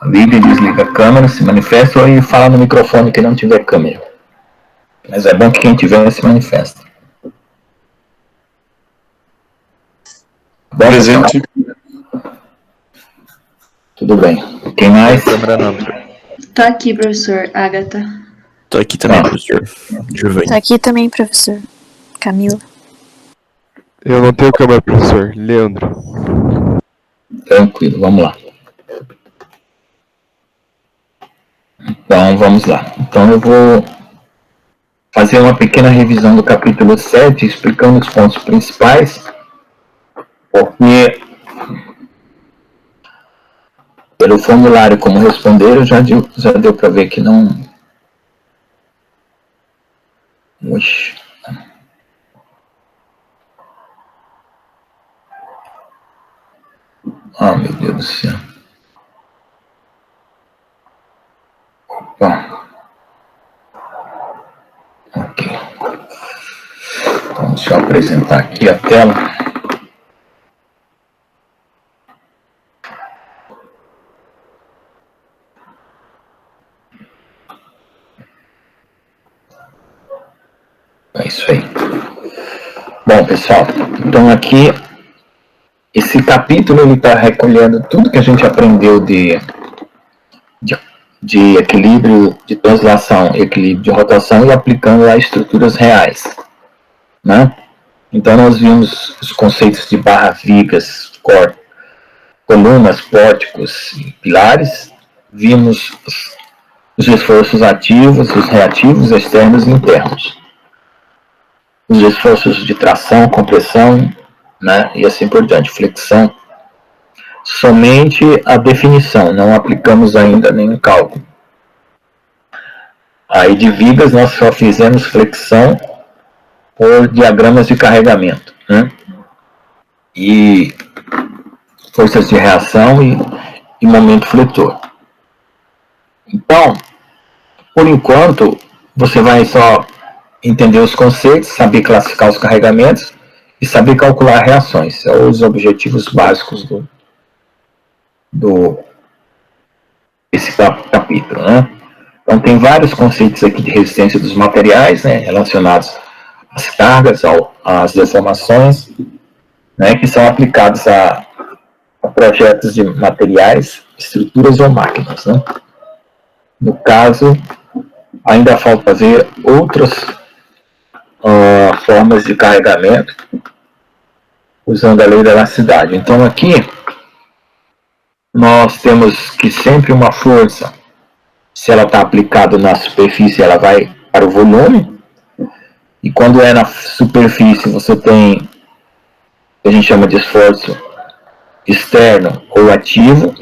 Liga e desliga a câmera, se manifesta ou fala no microfone que não tiver câmera. Mas é bom que quem tiver se manifesta. Bom, presente. Tudo bem. Quem mais? Câmera não, professor. Tô aqui, professor. Agatha. Tô aqui também, professor. Giovanni. Tô aqui também, professor. Camila. Eu não tenho câmera, professor. Leandro. Tranquilo, vamos lá. Então, vamos lá. Então, eu vou fazer uma pequena revisão do capítulo 7, explicando os pontos principais, porque pelo formulário como responderam, já deu para ver que não... Oxi. Ah, meu Deus do céu. Opa. Ok. Então, deixa eu apresentar aqui a tela. É isso aí. Bom, pessoal, então aqui, esse capítulo ele está recolhendo tudo que a gente aprendeu de equilíbrio de translação, equilíbrio de rotação e aplicando a estruturas reais, né? Então nós vimos os conceitos de barra, vigas, colunas, pórticos e pilares, vimos os esforços ativos, os reativos, externos e internos, os esforços de tração, compressão, né, e assim por diante, flexão. Somente a definição, não aplicamos ainda nenhum cálculo. Aí de vigas nós só fizemos flexão por diagramas de carregamento, né? E forças de reação e momento fletor. Então, por enquanto, você vai só entender os conceitos, saber classificar os carregamentos e saber calcular reações. São os objetivos básicos desse capítulo, né? Então tem vários conceitos aqui de resistência dos materiais, né, relacionados às cargas, às deformações, né, que são aplicados a projetos de materiais, estruturas ou máquinas, né? No caso, ainda falta ver outras formas de carregamento usando a lei da elasticidade. Então aqui nós temos que sempre uma força, se ela está aplicada na superfície, ela vai para o volume, e quando é na superfície você tem o que a gente chama de esforço externo ou ativo,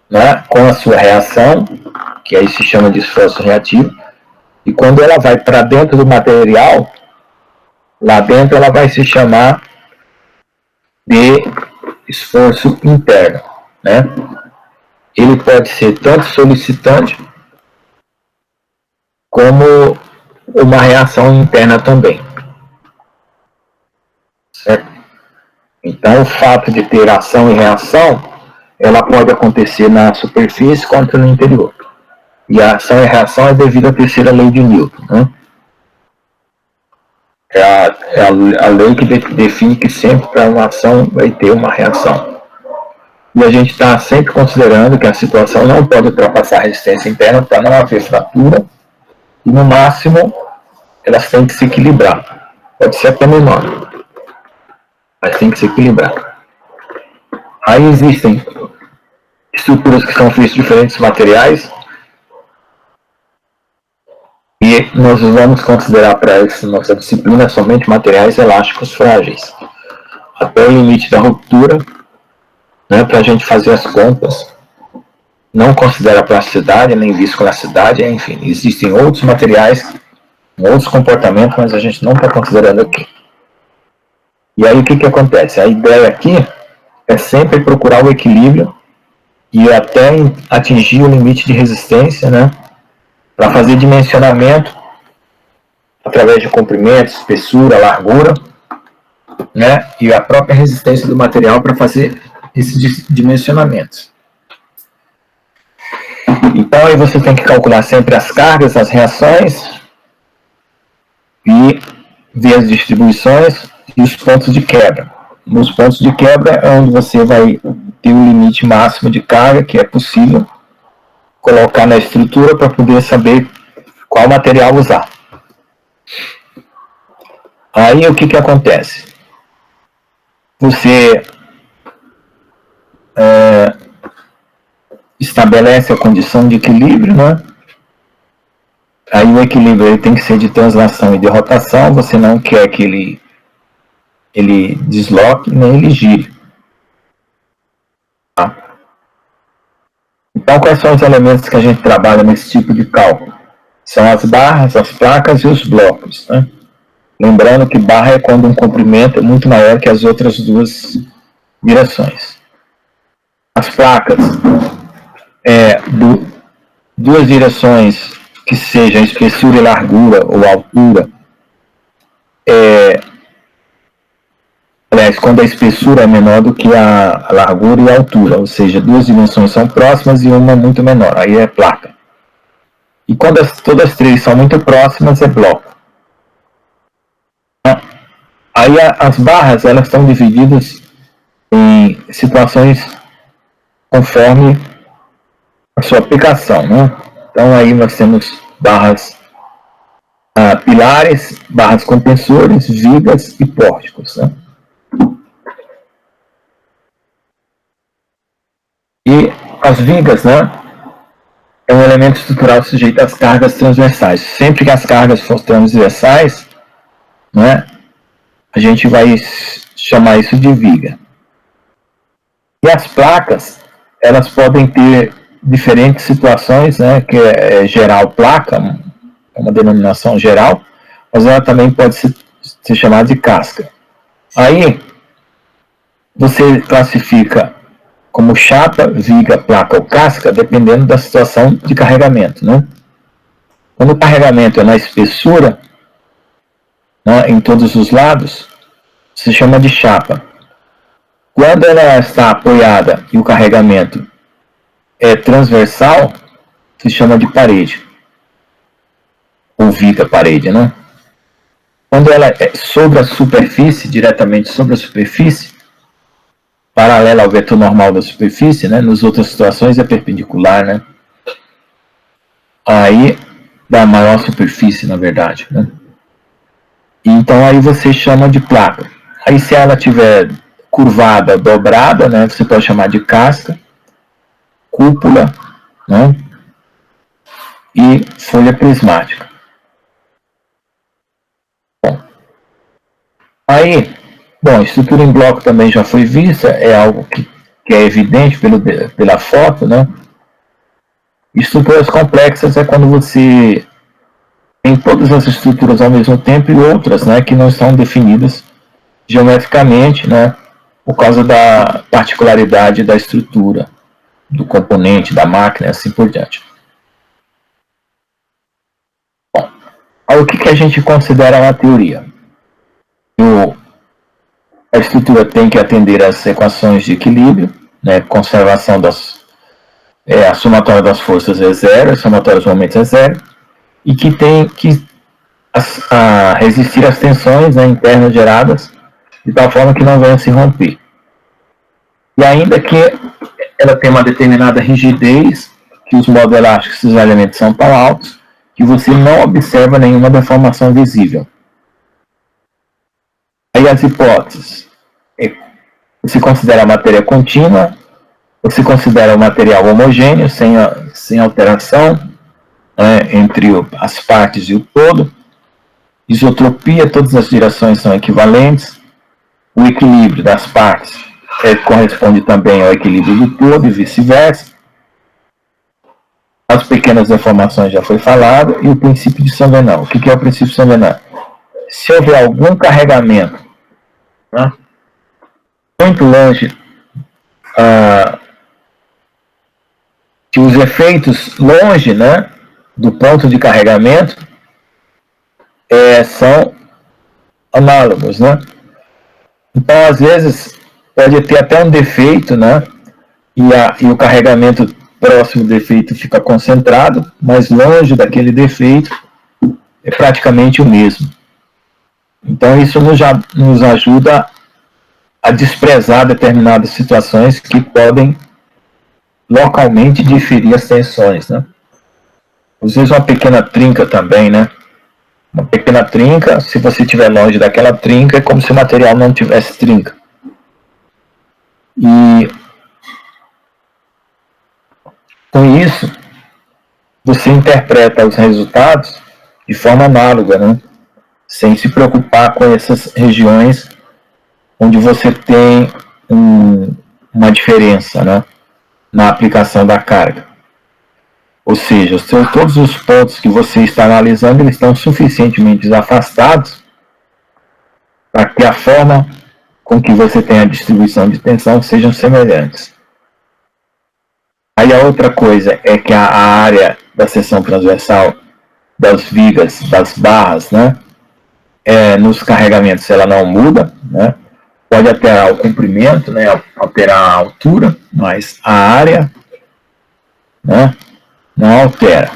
né, com a sua reação, que aí se chama de esforço reativo, e quando ela vai para dentro do material, lá dentro ela vai se chamar de esforço interno, né? Ele pode ser tanto solicitante como uma reação interna também, certo? Então o fato de ter ação e reação, ela pode acontecer na superfície quanto no interior. E a ação e a reação é devido à terceira lei de Newton, né? É a lei que define que sempre para uma ação vai ter uma reação. E a gente está sempre considerando que a situação não pode ultrapassar a resistência interna para não haver fratura, e no máximo elas têm que se equilibrar. Pode ser até menor, mas tem que se equilibrar. Aí existem estruturas que são feitas de diferentes materiais, e nós vamos considerar para essa nossa disciplina somente materiais elásticos frágeis, até o limite da ruptura, né, para a gente fazer as contas. Não considera plasticidade, nem viscoelasticidade, enfim, existem outros materiais, outros comportamentos, mas a gente não está considerando aqui. E aí o que acontece? A ideia aqui é sempre procurar o equilíbrio e até atingir o limite de resistência, né, para fazer dimensionamento através de comprimento, espessura, largura, né, e a própria resistência do material para fazer esses dimensionamentos. Então aí você tem que calcular sempre as cargas, as reações e ver as distribuições e os pontos de quebra. Nos pontos de quebra é onde você vai ter o limite máximo de carga que é possível colocar na estrutura para poder saber qual material usar. Aí o que acontece? Você estabelece a condição de equilíbrio, né? Aí o equilíbrio ele tem que ser de translação e de rotação, você não quer que ele desloque nem ele gire. Tá? Então quais são os elementos que a gente trabalha nesse tipo de cálculo? São as barras, as placas e os blocos. Né? Lembrando que barra é quando um comprimento é muito maior que as outras duas direções. As placas duas direções que sejam espessura e largura ou altura, aliás, quando a espessura é menor do que a largura e a altura, ou seja, duas dimensões são próximas e uma muito menor, aí é placa. E quando todas três são muito próximas, é bloco. Aí as barras elas estão divididas em situações conforme a sua aplicação, né? Então aí nós temos barras pilares, barras compressores, vigas e pórticos, né? E as vigas, né? É um elemento estrutural sujeito às cargas transversais. Sempre que as cargas forem transversais, né? A gente vai chamar isso de viga. E as placas, elas podem ter diferentes situações, né, que é geral placa, é uma denominação geral, mas ela também pode ser chamada de casca. Aí, você classifica como chapa, viga, placa ou casca, dependendo da situação de carregamento. Né? Quando o carregamento é na espessura, né, em todos os lados, se chama de chapa. Quando ela está apoiada e o carregamento é transversal, se chama de parede, ou viga parede, né? Quando ela é sobre a superfície, diretamente sobre a superfície, paralela ao vetor normal da superfície, né? Nas outras situações é perpendicular, né? Aí dá maior superfície, na verdade, né? Então aí você chama de placa. Aí se ela tiver curvada, dobrada, né? Você pode chamar de casca, cúpula, né? E folha prismática. Bom, estrutura em bloco também já foi vista, é algo que é evidente pela foto, né? Estruturas complexas é quando você tem todas as estruturas ao mesmo tempo e outras, né, que não estão definidas geometricamente, né, por causa da particularidade da estrutura, do componente, da máquina e assim por diante. Bom, o que a gente considera na teoria? A estrutura tem que atender às equações de equilíbrio, né, conservação a somatória das forças é zero, a somatória dos momentos é zero, e que tem que resistir às tensões, né, internas geradas, de tal forma que não venha se romper. E ainda que ela tenha uma determinada rigidez, que os modos elásticos dos elementos são tão altos, que você não observa nenhuma deformação visível. Aí as hipóteses, você considera a matéria contínua, você considera o material homogêneo, sem alteração, né, entre as partes e o todo, isotropia, todas as direções são equivalentes, o equilíbrio das partes corresponde também ao equilíbrio do todo e vice-versa, as pequenas deformações já foi falado, e o princípio de São Venant. O que é o princípio de São Venant? Se houver algum carregamento, né, muito longe, que os efeitos longe, né, do ponto de carregamento são análogos, né? Então, às vezes, pode ter até um defeito, né, e o carregamento próximo do defeito fica concentrado, mais longe daquele defeito é praticamente o mesmo. Então isso nos ajuda a desprezar determinadas situações que podem localmente diferir as tensões, né? Às vezes uma pequena trinca também, né? Uma pequena trinca, se você estiver longe daquela trinca, é como se o material não tivesse trinca. E com isso, você interpreta os resultados de forma análoga, né? Sem se preocupar com essas regiões onde você tem uma diferença, né? Na aplicação da carga. Ou seja, todos os pontos que você está analisando, eles estão suficientemente afastados para que a forma com que você tem a distribuição de tensão sejam semelhantes. Aí a outra coisa é que a área da seção transversal das vigas, das barras, né, nos carregamentos ela não muda, né, pode alterar o comprimento, né, alterar a altura, mas a área, né, não altera.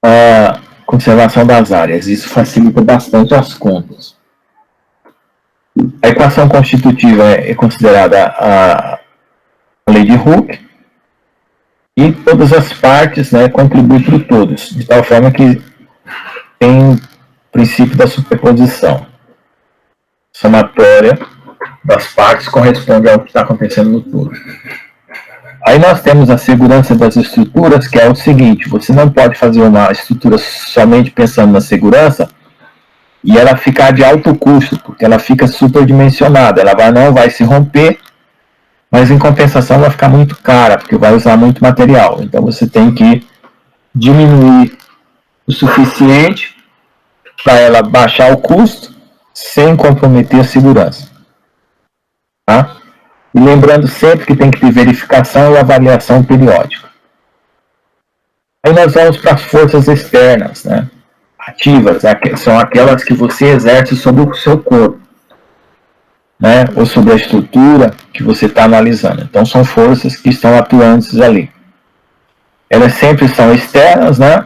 A conservação das áreas, isso facilita bastante as contas. A equação constitutiva é considerada a lei de Hooke, e todas as partes, né, contribuem para todos, de tal forma que tem o princípio da superposição. Somatória das partes corresponde ao que está acontecendo no todo. Aí nós temos a segurança das estruturas, que é o seguinte: você não pode fazer uma estrutura somente pensando na segurança e ela ficar de alto custo, porque ela fica superdimensionada, ela não vai se romper, mas em compensação vai ficar muito cara, porque vai usar muito material. Então você tem que diminuir o suficiente para ela baixar o custo sem comprometer a segurança. Tá? E lembrando sempre que tem que ter verificação e avaliação periódica. Aí nós vamos para as forças externas, né? Ativas, são aquelas que você exerce sobre o seu corpo, né? Ou sobre a estrutura que você está analisando. Então são forças que estão atuantes ali. Elas sempre são externas, né?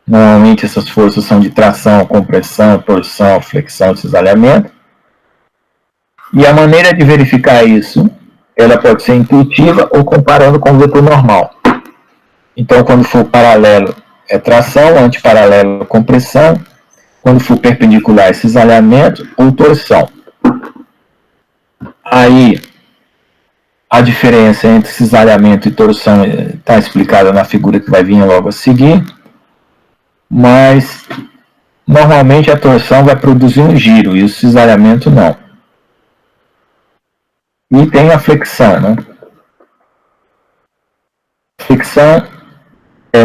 Normalmente essas forças são de tração, compressão, torção, flexão, cisalhamento. E a maneira de verificar isso, ela pode ser intuitiva ou comparando com o vetor normal. Então, quando for paralelo, é tração, antiparalelo, compressão. Quando for perpendicular, é cisalhamento ou torção. Aí, a diferença entre cisalhamento e torção está explicada na figura que vai vir logo a seguir. Mas, normalmente, a torção vai produzir um giro e o cisalhamento não. E tem a flexão, né? Flexão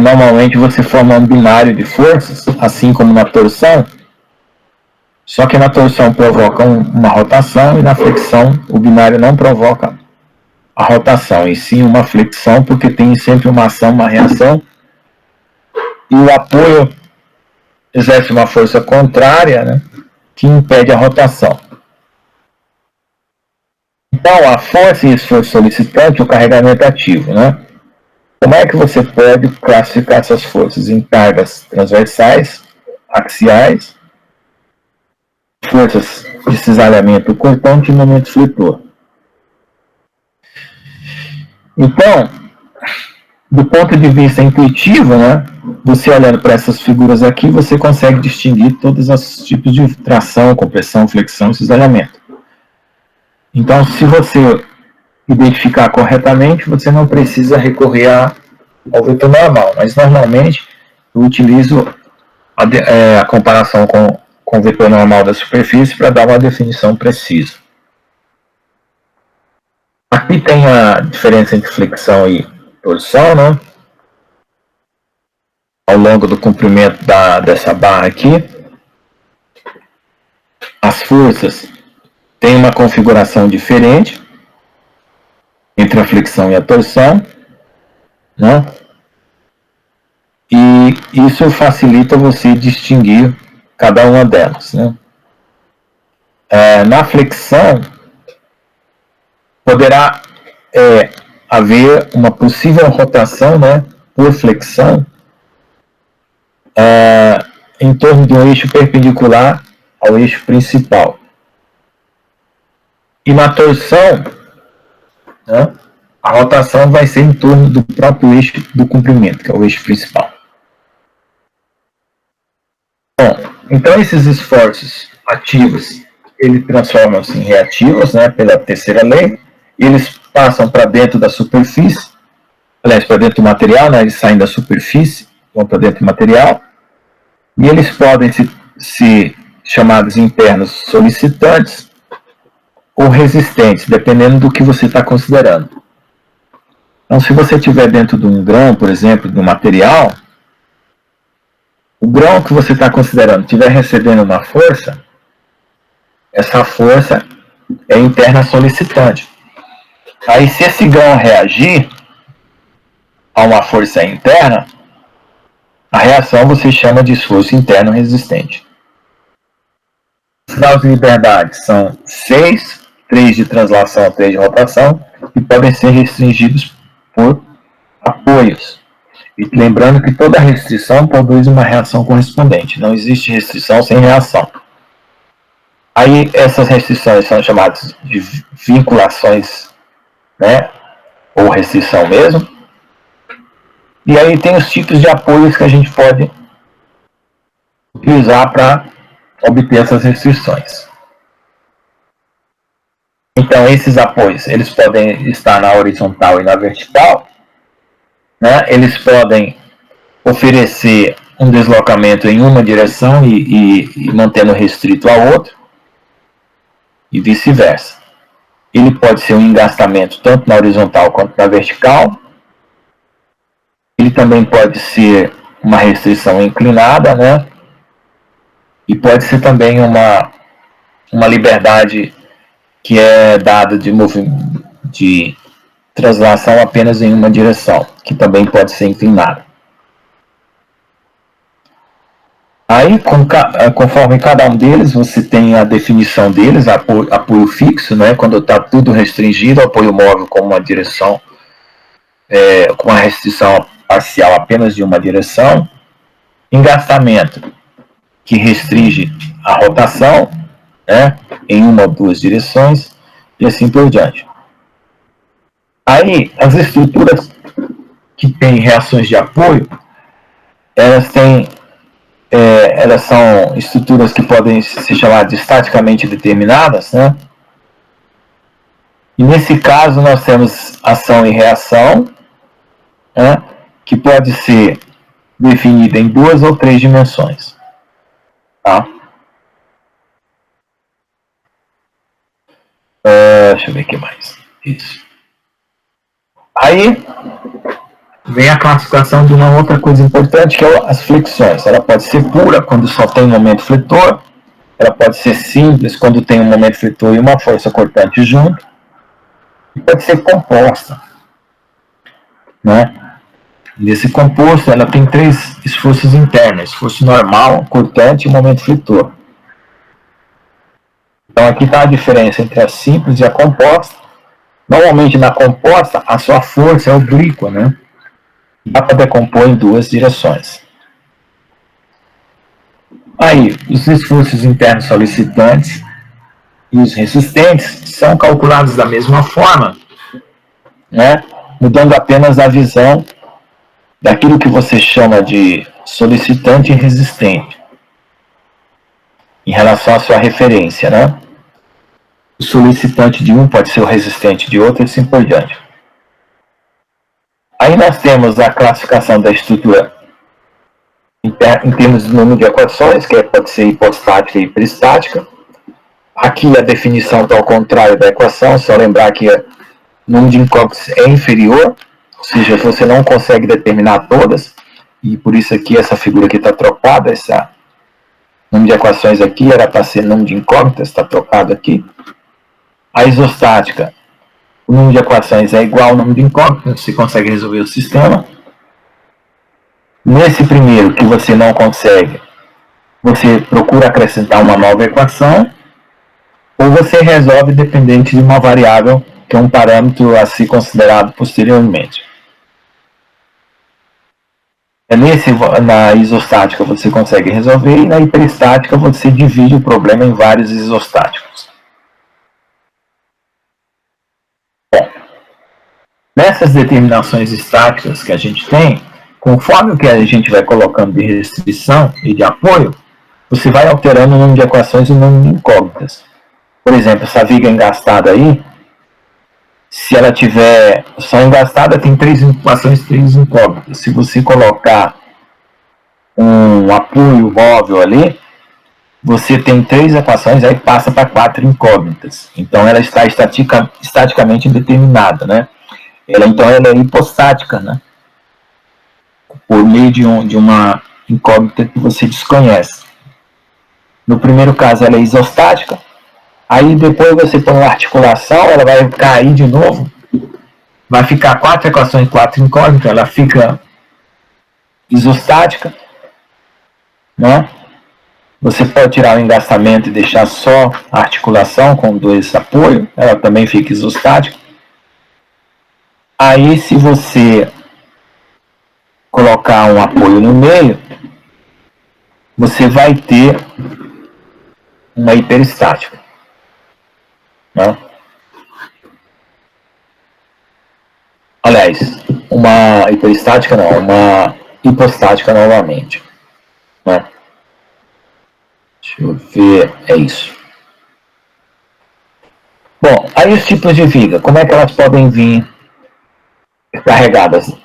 normalmente você forma um binário de forças, assim como na torção, só que na torção provoca uma rotação e na flexão o binário não provoca a rotação, e sim uma flexão, porque tem sempre uma ação, uma reação, e o apoio exerce uma força contrária, né, que impede a rotação. Então, a força e esforço solicitante, o carregamento ativo, né? Como é que você pode classificar essas forças em cargas transversais, axiais, forças de cisalhamento cortante e momento fletor? Então, do ponto de vista intuitivo, né, você olhando para essas figuras aqui, você consegue distinguir todos os tipos de tração, compressão, flexão e cisalhamento. Então, se você identificar corretamente, você não precisa recorrer ao vetor normal, mas normalmente eu utilizo a comparação com o vetor normal da superfície para dar uma definição precisa. Aqui tem a diferença entre flexão e torção, né? Ao longo do comprimento dessa barra aqui, as forças têm uma configuração diferente entre a flexão e a torção, né? E isso facilita você distinguir cada uma delas, né? Na flexão, poderá haver uma possível rotação, né, por flexão, em torno de um eixo perpendicular ao eixo principal. E na torção, né, a rotação vai ser em torno do próprio eixo do comprimento, que é o eixo principal. Bom, então esses esforços ativos, eles transformam-se em reativos, né, pela terceira lei, e eles passam para dentro da superfície, aliás, para dentro do material, né, eles saem da superfície, vão para dentro do material, e eles podem ser chamados internos solicitantes ou resistentes, dependendo do que você está considerando. Então, se você estiver dentro de um grão, por exemplo, de um material, o grão que você está considerando estiver recebendo uma força, essa força é interna solicitante. Aí, se esse grão reagir a uma força interna, a reação você chama de esforço interno resistente. Os graus de liberdade são 6, 3 de translação, 3 de rotação, e podem ser restringidos por apoios. E lembrando que toda restrição produz uma reação correspondente. Não existe restrição sem reação. Aí essas restrições são chamadas de vinculações, né, ou restrição mesmo. E aí tem os tipos de apoios que a gente pode utilizar para obter essas restrições. Então esses apoios, eles podem estar na horizontal e na vertical, né? Eles podem oferecer um deslocamento em uma direção e mantendo restrito a outra, e vice-versa. Ele pode ser um engastamento tanto na horizontal quanto na vertical. Ele também pode ser uma restrição inclinada, né? E pode ser também uma liberdade que é dada de translação apenas em uma direção, que também pode ser inclinada. Aí, conforme cada um deles, você tem a definição deles, apoio fixo, né? Quando está tudo restringido, apoio móvel com uma direção, com uma restrição parcial apenas de uma direção, engastamento, que restringe a rotação, né, em uma ou duas direções, e assim por diante. Aí, as estruturas que têm reações de apoio, elas são estruturas que podem se chamar de estaticamente determinadas, né? E nesse caso nós temos ação e reação, né, que pode ser definida em 2 ou 3 dimensões. Tá? Deixa eu ver o que mais. Isso. Aí vem a classificação de uma outra coisa importante, que é as flexões. Ela pode ser pura, quando só tem um momento fletor. Ela pode ser simples, quando tem um momento fletor e uma força cortante junto. E pode ser composta, né? Nesse composto, ela tem 3 esforços internos: esforço normal, cortante e momento fletor. Então aqui está a diferença entre a simples e a composta. Normalmente na composta, a sua força é oblíqua, né? Dá para decompor em 2 direções. Aí, os esforços internos solicitantes e os resistentes são calculados da mesma forma, né? Mudando apenas a visão daquilo que você chama de solicitante e resistente, em relação à sua referência, né? O solicitante de um pode ser o resistente de outro e assim por diante. Aí nós temos a classificação da estrutura em termos de número de equações, que pode ser hipostática e peristática. Aqui a definição está ao contrário da equação, só lembrar que o número de incógnitas é inferior, ou seja, você não consegue determinar todas, e por isso aqui essa figura aqui está trocada, esse número de equações aqui era para ser número de incógnitas, está trocado aqui. A isostática, o número de equações é igual ao número de incógnitas, você consegue resolver o sistema. Nesse primeiro que você não consegue, você procura acrescentar uma nova equação, ou você resolve dependente de uma variável que é um parâmetro a ser considerado posteriormente. Na isostática você consegue resolver e na hiperestática você divide o problema em vários isostáticos. Bom, nessas determinações estáticas que a gente tem, conforme o que a gente vai colocando de restrição e de apoio, você vai alterando o número de equações e o número de incógnitas. Por exemplo, essa viga engastada aí, se ela tiver só engastada, tem 3 equações, 3 incógnitas. Se você colocar um apoio móvel ali, você tem 3 equações, aí passa para 4 incógnitas. Então ela está estaticamente indeterminada, né? Então ela é hipostática, né? Por meio de uma incógnita que você desconhece. No primeiro caso ela é isostática, aí depois você põe uma articulação, ela vai cair de novo, vai ficar 4 equações, 4 incógnitas, ela fica isostática, né? Você pode tirar o engastamento e deixar só a articulação com 2 apoios, ela também fica isostática. Aí se você colocar um apoio no meio, você vai ter uma hiperestática, né? Aliás, uma hiperestática não, uma hipostática novamente, né? Deixa eu ver, é isso. Bom, aí os tipos de viga, como é que elas podem vir carregadas,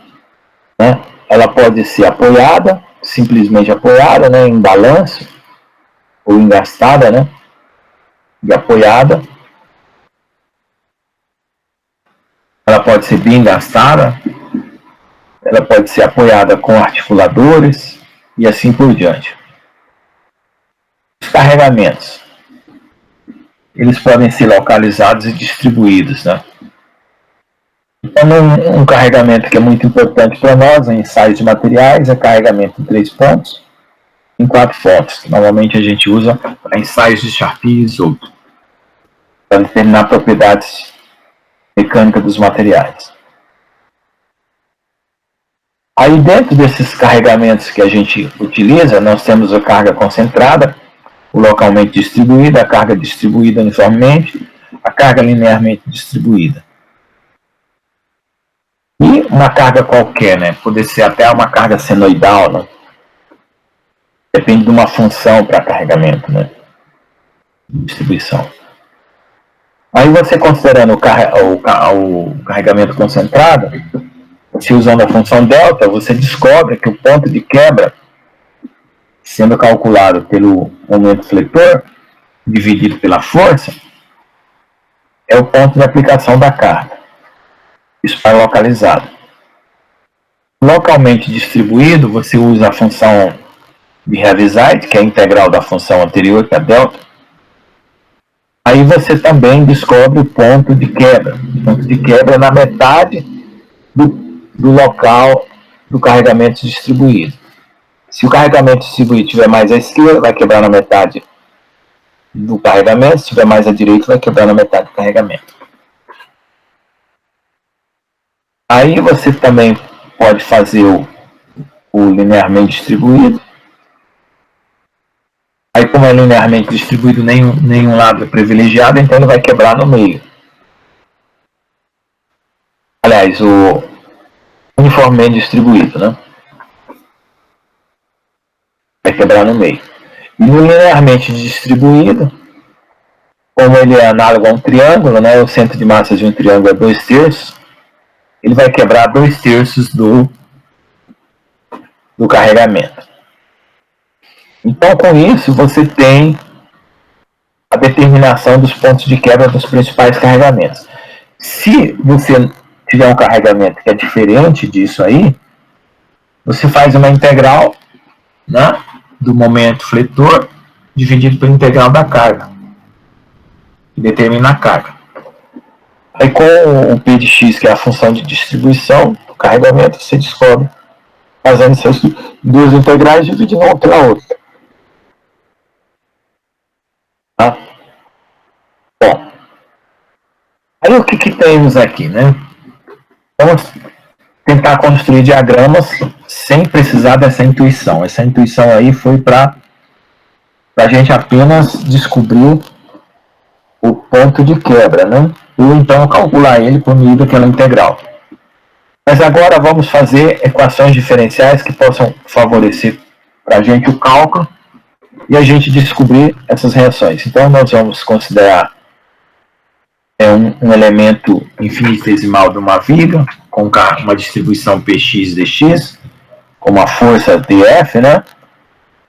né? Ela pode ser apoiada, simplesmente apoiada, né, em balanço, ou engastada, né, e apoiada. Ela pode ser bem engastada, ela pode ser apoiada com articuladores, e assim por diante. Os carregamentos, eles podem ser localizados e distribuídos, né? Então, um carregamento que é muito importante para nós em ensaios de materiais é carregamento em 3 pontos, em 4 pontos. Normalmente a gente usa para ensaios de Charpy e Isoto, para determinar propriedades mecânicas dos materiais. Aí dentro desses carregamentos que a gente utiliza, nós temos a carga concentrada, o localmente distribuída, a carga distribuída uniformemente, a carga linearmente distribuída. E uma carga qualquer, né? Poder ser até uma carga senoidal, né? Depende de uma função para carregamento, né? Distribuição. Aí você considerando o carregamento concentrado, se usando a função delta, você descobre que o ponto de quebra, sendo calculado pelo momento fletor, dividido pela força, é o ponto de aplicação da carga. Isso está localizado. Localmente distribuído, você usa a função de Heaviside, que é a integral da função anterior, que é a delta. Aí você também descobre o ponto de quebra. O ponto de quebra na metade do local do carregamento distribuído. Se o carregamento distribuído estiver mais à esquerda, vai quebrar na metade do carregamento. Se estiver mais à direita, vai quebrar na metade do carregamento. Aí você também pode fazer o linearmente distribuído. Aí, como é linearmente distribuído, nenhum lado é privilegiado, então ele vai quebrar no meio. Aliás, o uniformemente distribuído, né? Vai quebrar no meio. E no linearmente distribuído, como ele é análogo a um triângulo, né? O centro de massa de um triângulo é 2/3, ele vai quebrar 2/3 do carregamento. Então, com isso, você tem a determinação dos pontos de quebra dos principais carregamentos. Se você tiver um carregamento que é diferente disso aí, você faz uma integral, né, do momento fletor dividido pela integral da carga, que determina a carga. Aí com o P de x, que é a função de distribuição do carregamento, você descobre, fazendo essas 2 integrais, dividindo uma pela outra. Tá? Bom, aí Aí o que temos aqui, né? Vamos tentar construir diagramas sem precisar dessa intuição. Essa intuição aí foi para a gente apenas descobrir o ponto de quebra, né? Ou então calcular ele por meio daquela integral. Mas agora vamos fazer equações diferenciais que possam favorecer para a gente o cálculo e a gente descobrir essas reações. Então nós vamos considerar um elemento infinitesimal de uma viga com uma distribuição Px dx, com uma força dF, né?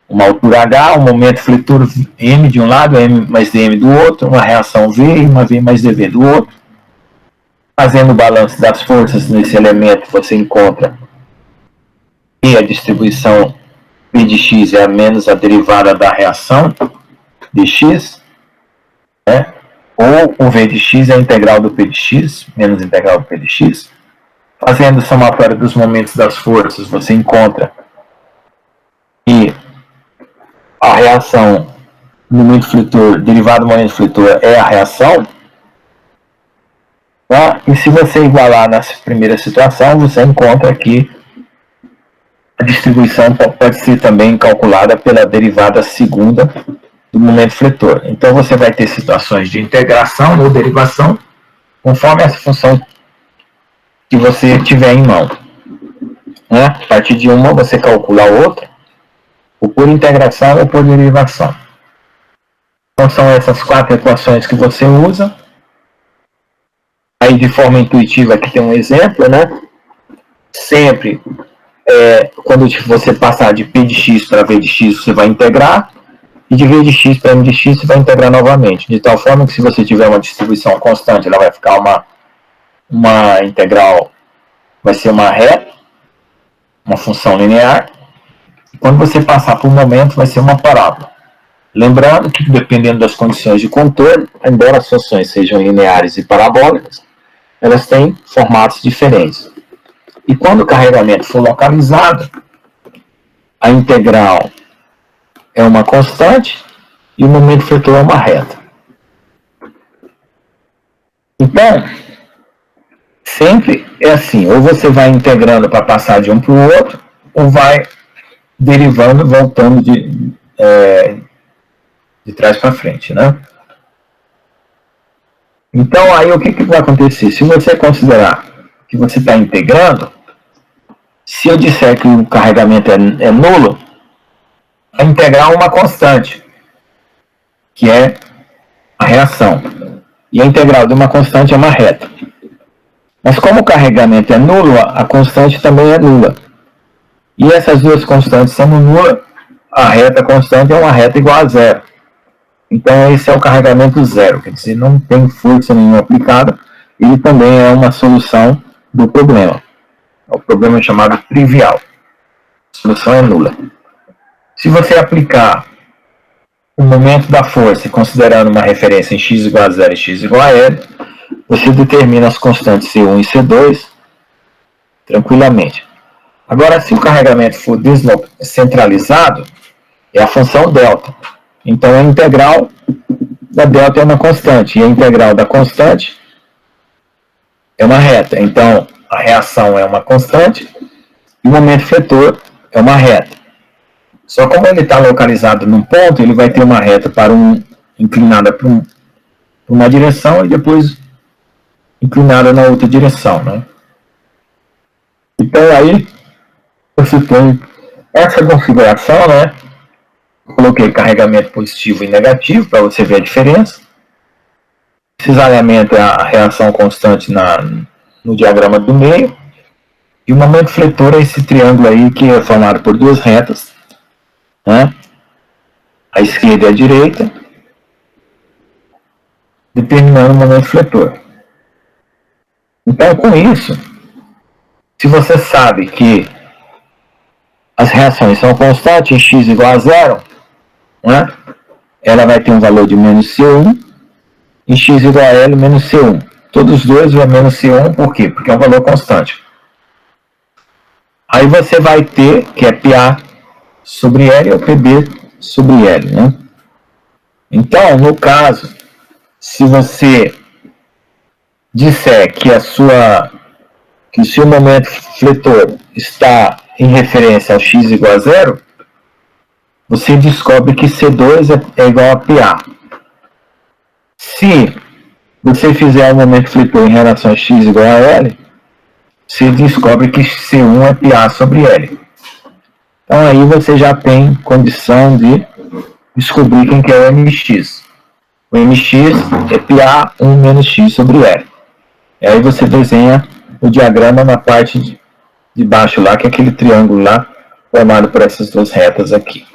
Uma altura H, um momento fletor M de um lado, M mais dm do outro, uma reação V e uma V mais dV do outro. Fazendo o balanço das forças nesse elemento, você encontra que a distribuição P de x é a menos a derivada da reação dx, né? Ou o V de x é a integral do P de x, menos a integral do P de x. Fazendo o somatório dos momentos das forças, você encontra que a reação no momento fletor, derivada do momento fletor, é a reação. Tá? E se você igualar na primeira situação, você encontra que a distribuição pode ser também calculada pela derivada segunda do momento fletor. Então você vai ter situações de integração ou derivação conforme essa função que você tiver em mão. Né? A partir de uma você calcula a outra, ou por integração ou por derivação. Então são essas 4 equações que você usa. Aí de forma intuitiva aqui tem um exemplo, né? Sempre quando você passar de P de x para V de x, você vai integrar, e de V de x para M de x você vai integrar novamente, de tal forma que se você tiver uma distribuição constante, ela vai ficar uma integral, vai ser uma reta, uma função linear, e quando você passar por um momento, vai ser uma parábola. Lembrando que, dependendo das condições de contorno, embora as funções sejam lineares e parabólicas, elas têm formatos diferentes. E quando o carregamento for localizado, a integral é uma constante e o momento fletor é uma reta. Então, sempre é assim, ou você vai integrando para passar de um para o outro, ou vai derivando, voltando de trás para frente, né? Então, aí o que vai acontecer? Se você considerar que você está integrando, se eu disser que o carregamento é nulo, a integral é uma constante, que é a reação. E a integral de uma constante é uma reta. Mas como o carregamento é nulo, a constante também é nula. E essas duas constantes são nulas, a reta constante é uma reta igual a zero. Então esse é o carregamento zero, quer dizer, não tem força nenhuma aplicada, ele também é uma solução do problema. É o problema chamado trivial. A solução é nula. Se você aplicar o momento da força, considerando uma referência em x igual a zero e x igual a L, você determina as constantes C1 e C2 tranquilamente. Agora, se o carregamento for descentralizado, é a função delta. Então, a integral da delta é uma constante, e a integral da constante é uma reta. Então, a reação é uma constante, e o momento fletor é uma reta. Só como ele está localizado num ponto, ele vai ter uma reta inclinada para uma direção e depois inclinada na outra direção, né? Então, aí, você tem essa configuração, né? Coloquei carregamento positivo e negativo para você ver a diferença. Cisalhamento é a reação constante no diagrama do meio. E o momento fletor é esse triângulo aí que é formado por duas retas, né? A esquerda e a direita, determinando o momento fletor. Então, com isso, se você sabe que as reações são constantes em x igual a zero, né? Ela vai ter um valor de menos C1 e x igual a L menos C1. Todos os dois é menos C1, por quê? Porque é um valor constante. Aí você vai ter, que é PA sobre L ou PB sobre L, né? Então, no caso, se você disser que que o seu momento fletor está em referência ao x igual a 0, você descobre que C2 é igual a PA. Se você fizer o momento fletor em relação a x igual a L, você descobre que C1 é PA sobre L. Então aí você já tem condição de descobrir quem que é o MX. O MX é PA 1 menos x sobre L. E aí você desenha o diagrama na parte de baixo lá, que é aquele triângulo lá, formado por essas duas retas aqui.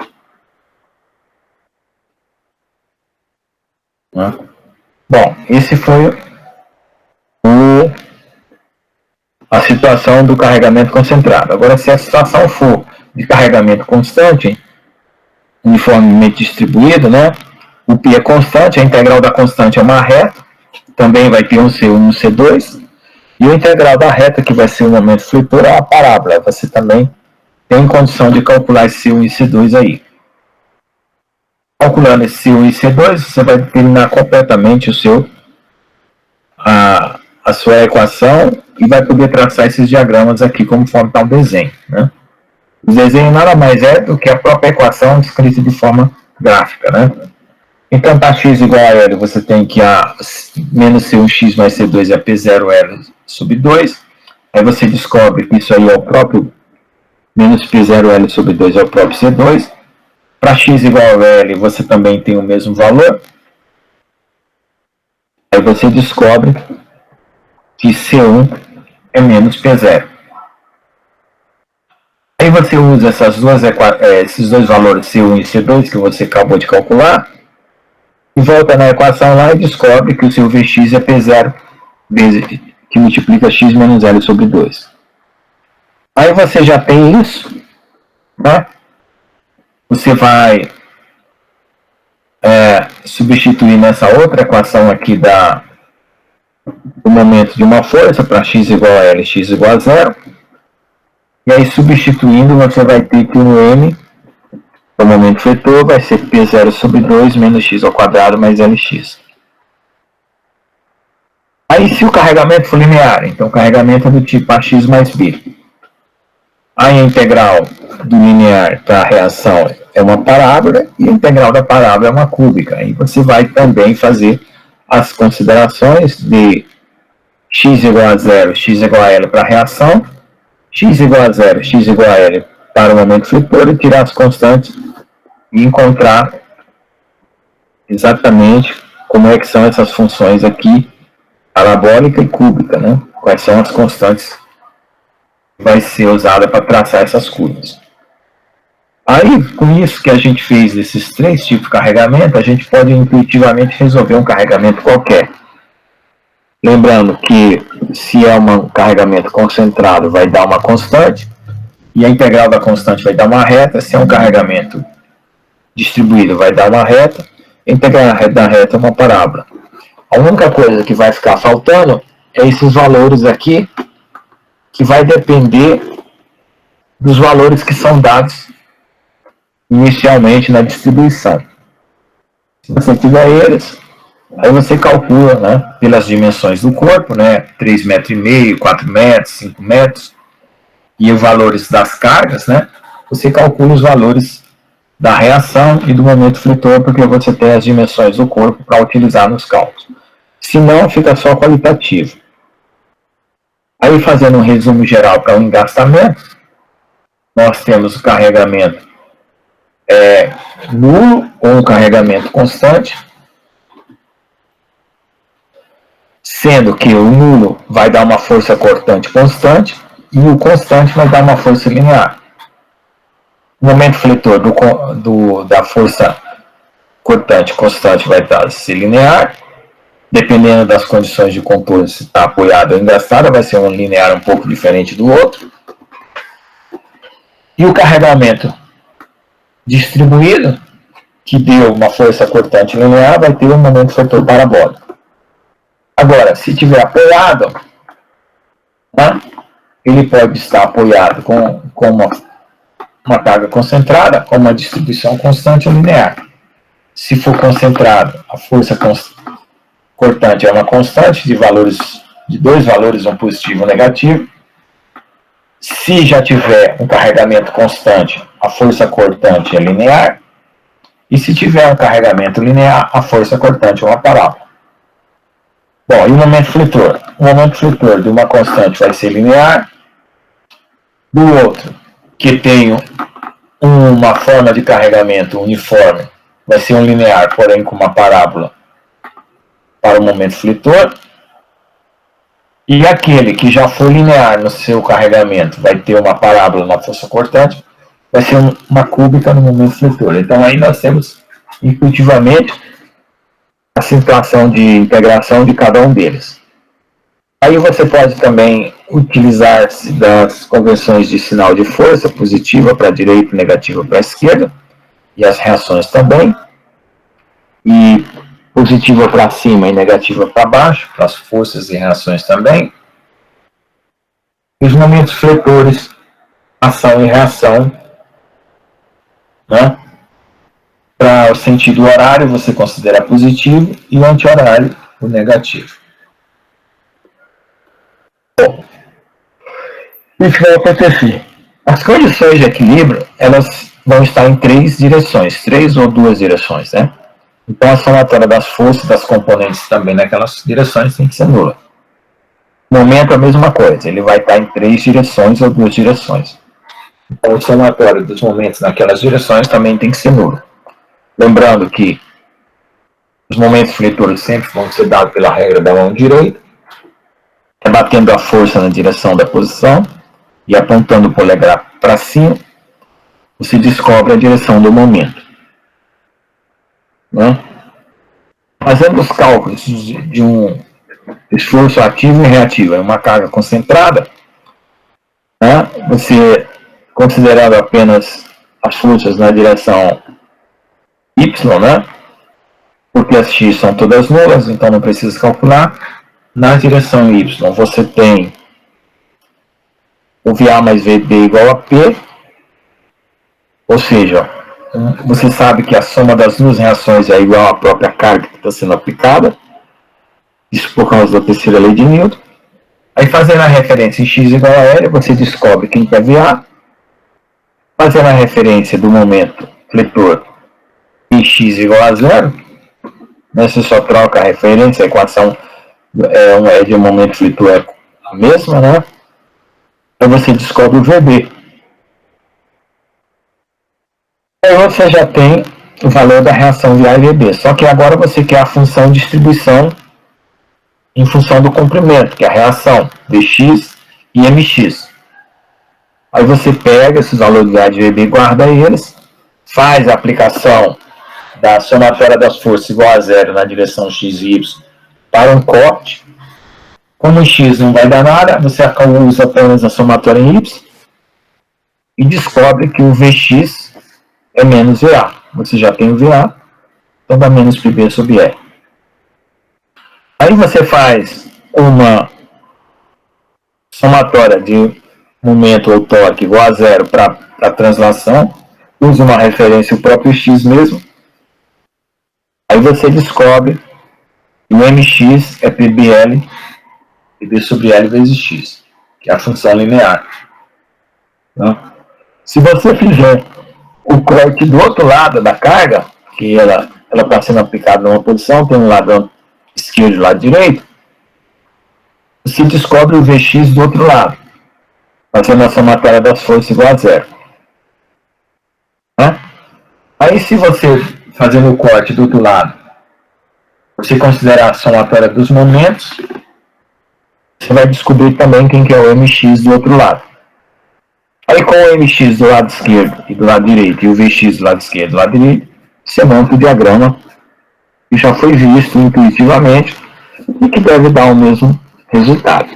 Bom, esse foi a situação do carregamento concentrado. Agora, se a situação for de carregamento constante, uniformemente distribuído, né? O π é constante, a integral da constante é uma reta, também vai ter um C1 e um C2, e o integral da reta, que vai ser o momento fletor, é uma parábola. Você também tem condição de calcular esse C1 e C2 aí. Calculando esse C1 e C2, você vai determinar completamente a sua equação e vai poder traçar esses diagramas aqui conforme está o desenho, né? O desenho nada mais é do que a própria equação descrita de forma gráfica, né? Então, para x igual a L, você tem que a menos C1x mais C2 é P0L sobre 2. Aí você descobre que isso aí é o próprio menos P0L sobre 2 é o próprio C2. Para x igual a L, você também tem o mesmo valor. Aí você descobre que C1 é menos P0. Aí você usa esses dois valores C1 e C2 que você acabou de calcular e volta na equação lá e descobre que o seu Vx é P0 vezes, que multiplica x menos L sobre 2. Aí você já tem isso, né? Você vai substituir nessa outra equação aqui do momento de uma força para x igual a L, x igual a 0. E aí, substituindo, você vai ter que o M, o momento fletor, vai ser P0 sobre 2 menos x ao quadrado mais Lx. Aí, se o carregamento for linear, então o carregamento é do tipo AX mais B. Aí, a integral do linear para a reação é uma parábola e a integral da parábola é uma cúbica. Aí você vai também fazer as considerações de x igual a 0, x igual a L para a reação, x igual a 0, x igual a L para o momento fletor e tirar as constantes e encontrar exatamente como é que são essas funções aqui, parabólica e cúbica, né? Quais são as constantes que vai ser usada para traçar essas curvas. Aí, com isso que a gente fez desses três tipos de carregamento, a gente pode intuitivamente resolver um carregamento qualquer. Lembrando que se é um carregamento concentrado, vai dar uma constante, e a integral da constante vai dar uma reta. Se é um carregamento distribuído, vai dar uma reta, a integral da reta é uma parábola. A única coisa que vai ficar faltando é esses valores aqui, que vai depender dos valores que são dados inicialmente na distribuição. Se você tiver eles, aí você calcula, né, pelas dimensões do corpo, né, 3,5 metros, 4 metros, 5 metros, e os valores das cargas, né, você calcula os valores da reação e do momento fletor, porque você tem as dimensões do corpo para utilizar nos cálculos. Se não, fica só qualitativo. Aí, fazendo um resumo geral para o engastamento, nós temos o carregamento nulo ou um carregamento constante, sendo que o nulo vai dar uma força cortante constante e o constante vai dar uma força linear. O momento fletor da força cortante constante vai ser linear, dependendo das condições de contorno, se está apoiado ou engastada, vai ser um linear um pouco diferente do outro. E o carregamento distribuído, que deu uma força cortante linear, vai ter um momento fletor parabólico. Agora, se estiver apoiado, né, ele pode estar apoiado com uma carga concentrada, com uma distribuição constante ou linear. Se for concentrado, a força cortante é uma constante de valores de dois valores, um positivo e um negativo. Se já tiver um carregamento constante, a força cortante é linear. E se tiver um carregamento linear, a força cortante é uma parábola. Bom, e o momento fletor? O momento fletor de uma constante vai ser linear, do outro, que tem uma forma de carregamento uniforme, vai ser um linear, porém com uma parábola para o momento fletor. E aquele que já for linear no seu carregamento vai ter uma parábola na força cortante, vai ser uma cúbica no momento fletor. Então aí nós temos intuitivamente a situação de integração de cada um deles. Aí você pode também utilizar-se das convenções de sinal de força, positiva para a direita e negativa para a esquerda, e as reações também, e positiva para cima e negativa para baixo, para as forças e reações também. Os momentos fletores, ação e reação, né? Para o sentido horário, você considera positivo, e o anti-horário, o negativo. Bom, o que vai acontecer? As condições de equilíbrio, elas vão estar em três direções, três ou duas direções, né? Então a somatória das forças das componentes também naquelas direções tem que ser nula. O momento é a mesma coisa, ele vai estar em três direções ou duas direções. Então a somatória dos momentos naquelas direções também tem que ser nula. Lembrando que os momentos fletores sempre vão ser dados pela regra da mão direita, batendo a força na direção da posição e apontando o polegar para cima, você descobre a direção do momento. Né? Fazendo os cálculos de um esforço ativo e reativo em uma carga concentrada, né? Você, considerando apenas as forças na direção Y, né? Porque as X são todas nulas, então não precisa calcular. Na direção Y, você tem o VA mais VB igual a P, ou seja, você sabe que a soma das duas reações é igual à própria carga que está sendo aplicada, isso por causa da terceira lei de Newton. Aí fazendo a referência em X igual a L, você descobre quem que é VA, fazendo a referência do momento fletor em X igual a zero, né, você só troca a referência, a equação de momento fletor é a mesma, né? Então você descobre o VB. Aí você já tem o valor da reação VA e VB, só que agora você quer a função de distribuição em função do comprimento, que é a reação Dx e Mx. Aí você pega esses valores de VA e VB e guarda eles, faz a aplicação da somatória das forças igual a zero na direção x e y para um corte. Como x não vai dar nada, você usa apenas a somatória em y e descobre que o Vx é menos VA. Você já tem o VA, então dá menos PB sobre E. Aí você faz uma somatória de momento ou torque igual a zero para a translação, usa uma referência o próprio x mesmo. Aí você descobre que o Mx é PBL, PB sobre L vezes x, que é a função linear. Então, se você fizer o corte do outro lado da carga, que ela está sendo aplicada numa posição, tem um lado esquerdo e um lado direito, você descobre o Vx do outro lado, fazendo a somatória das forças igual a zero. Né? Aí se você, fazendo o corte do outro lado, você considerar a somatória dos momentos, você vai descobrir também quem que é o Mx do outro lado. Aí com o Mx do lado esquerdo e do lado direito, e o Vx do lado esquerdo e do lado direito, você monta o diagrama que já foi visto intuitivamente e que deve dar o mesmo resultado.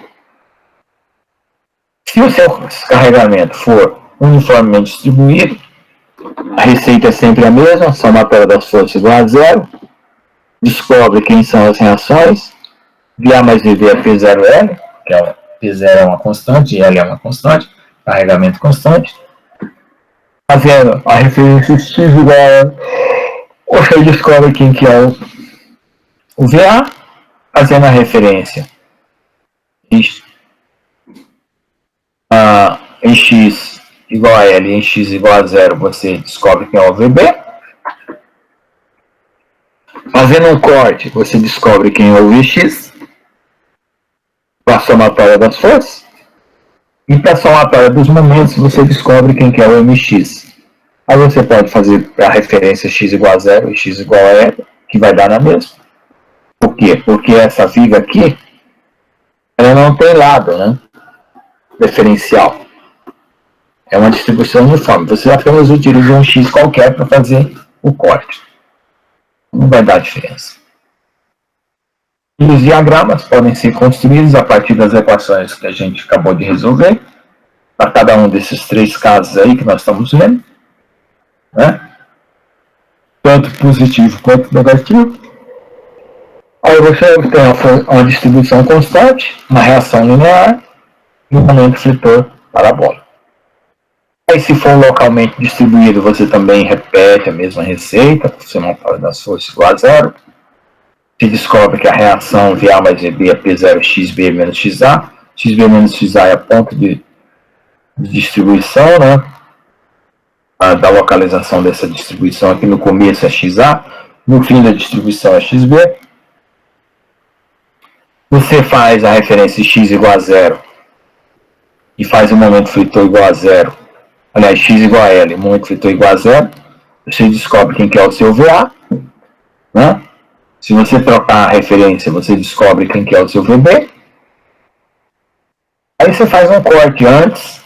Se o seu carregamento for uniformemente distribuído, a receita é sempre a mesma, somatória das forças igual a zero, descobre quem são as reações, VA mais VB é P0L, que é P0 é uma constante e L é uma constante, carregamento constante. Fazendo a referência x igual a, você descobre quem que é o VA, fazendo a referência em x igual a L e em x igual a 0, você descobre quem é o VB. Fazendo um corte, você descobre quem é o Vx, para a somatória das forças. E para a somatória dos momentos, você descobre quem que é o Mx. Aí você pode fazer a referência x igual a 0 e x igual a L, que vai dar na mesma. Por quê? Porque essa viga aqui, ela não tem lado, né? Preferencial. É uma distribuição uniforme. Você apenas utiliza um x qualquer para fazer o corte. Não vai dar diferença. E os diagramas podem ser construídos a partir das equações que a gente acabou de resolver, para cada um desses três casos aí que nós estamos vendo, né? Tanto positivo quanto negativo. Aí você tem uma distribuição constante, uma reação linear e um momento flitor parabólico. Aí, se for localmente distribuído, você também repete a mesma receita, por somatória das forças igual a 0. Se descobre que a reação VA mais VB é P0xB menos XA. XB menos XA é a ponto de distribuição, né? Da localização dessa distribuição aqui no começo é XA, no fim da distribuição é XB. Você faz a referência x igual a 0 e faz o momento flitor igual a 0. Aliás, x igual a L, o momento flitor igual a 0. Você descobre quem que é o seu VA, né? Se você trocar a referência, você descobre quem que é o seu VB. Aí você faz um corte antes.